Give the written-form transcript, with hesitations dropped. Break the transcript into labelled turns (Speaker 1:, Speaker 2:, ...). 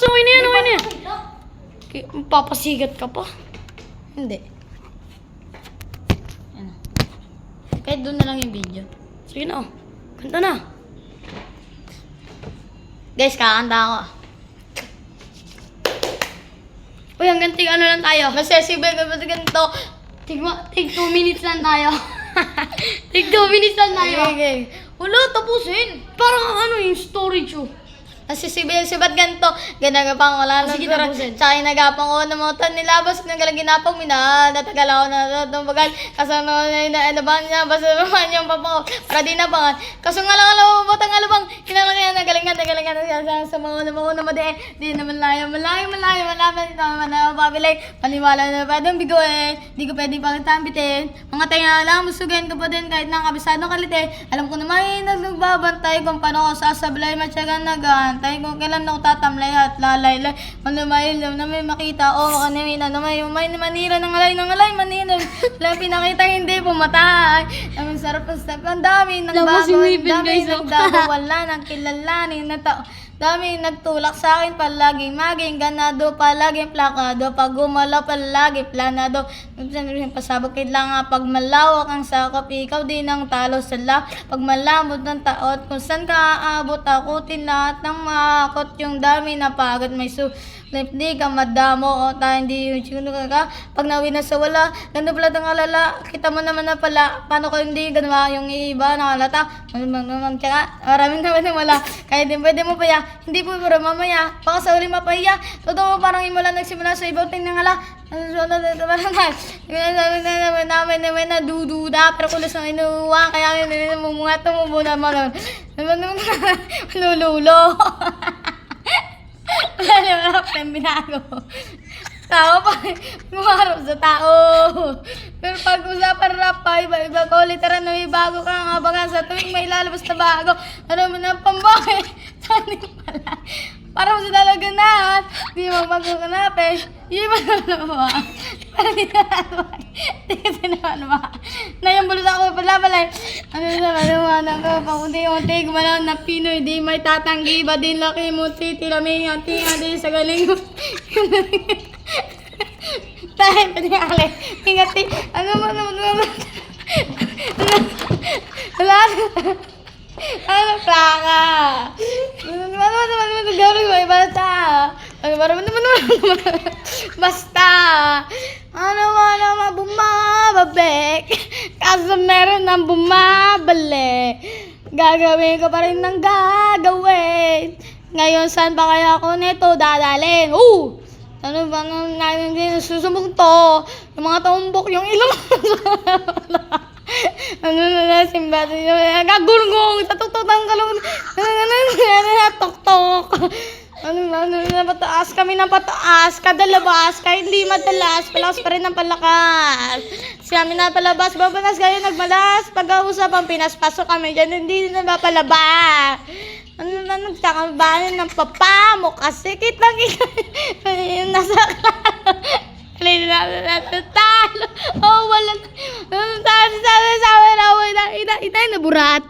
Speaker 1: Okay na yan, okay na yan. Papasigat ka pa.
Speaker 2: Hindi. Ano? Kahit doon na lang yung video.
Speaker 1: Sige na, oh. Kanta na.
Speaker 2: Guys, kakanta ako.
Speaker 1: Uy, ang ganting ano lang tayo.
Speaker 2: Masesibay ka ba ganito?
Speaker 1: Tig 2 minutes lang tayo. Tig 2 minutes lang tayo.
Speaker 2: Okay.
Speaker 1: Wala, tapusin. Parang ano yung storage oh.
Speaker 2: Nasisibat ganito. Ginagapang wala
Speaker 1: Sige,
Speaker 2: pero
Speaker 1: tapusin.
Speaker 2: tsaka inagapang ko na mga nilabas ng galang ginapang natagal ako na tumbagal. Kaso ano ba niya, basta naman yung papa ko. Para di nabangan. Kaso nga lang alam mo, batang alabang. Kinalagyan na galingan na sa mga naman na madi. Di naman malayo. Malaman ito naman na pabilay. Paniwala na pa doon bigo eh. Di ko pwede pagtambitin. Mga tayo lang, musugan ko pa din kahit nakabisado kalite. Alam ko naman nagbabantay kung paano ko sasablay matyagan nagan. Tayo kung kailan ako tatamlay at lalay. Ano may na may makita o kanina na may manira ng alay manira. Lang pinakita hindi pumatay. Ang sarap ang step. Ang dami ng
Speaker 1: Tapos
Speaker 2: bago.
Speaker 1: yung
Speaker 2: Ang
Speaker 1: ngipin,
Speaker 2: dami
Speaker 1: guys, oh.
Speaker 2: nagdago. Wala nang kilalanin na tao. Dami nagtulak sa akin palaging maging ganado, palaging plakado, pag gumalaw palagi planado. Pasabog kailangan pag malawak ang sakop, ikaw din ang talo sa la. Pag malambot ng taot, kung saan ka aabot, akutin lahat ng makot. Yung dami na pagod may di ka madamo o tayo hindi yung sino ka. Pag nawi na sa wala, ganda pala ng alala. Kita mo naman na pala, paano ko hindi ganawa yung iba nakalata. Tsaka, maraming naman na wala. Kaya din pwede mo pa ya, hindi po pero mamaya. Baka sa uli mapaya. Totoo parang imula nagsimula sa ibang tingnan nga la. Namin na dududa pero kulos na inuwa. Kaya mumunga tumubo naman. Lululo. Wala naman ako yung binago. Tao pa, gumarap sa tao. Pero pag usapan rap pa, iba ko, literal na may bago ka nga baka sa tuwing may lalabas na bago. Ano mo na pambaki? Saan pala? Parang sa dalaganahan, di mo magkakanapin. Yung iba naman ba? Parang di naman ba? Na yung bulsa ko pala. Ano naman ako, pakunti-unti, gumalang na Pinoy, di may tatanggi, ba din laki mo, titi, laming, ati, sa galing mo. Tayo, pwede nga kali. Ingati, ano mo. Wala. Ano, plaka? Gawin mo, iba sa. Basta. Ano, bumababek. Kaso meron ng bumabalik. Gagawin ko pa rin ng gagawin. Ngayon, saan ba kaya ako nito dadalhin? Ano ba nang susubok to? Yung mga tumbok, yung ilong. Ano na simba? Gagulgong sa tuktok ng kalong. Tuktok. Pataas kami ng pataas. Kada labas, kahit hindi madalas, palakas pa rin ang palakas. Sinamin na palabas, babanas kayo nagmalas. Pag-ausap ang pinaspasok kami dyan, hindi na mapalabas. Ano na nagsakambanan ng papa mo kasi kitang nasa talo. Oh, wala. Sabi na burat.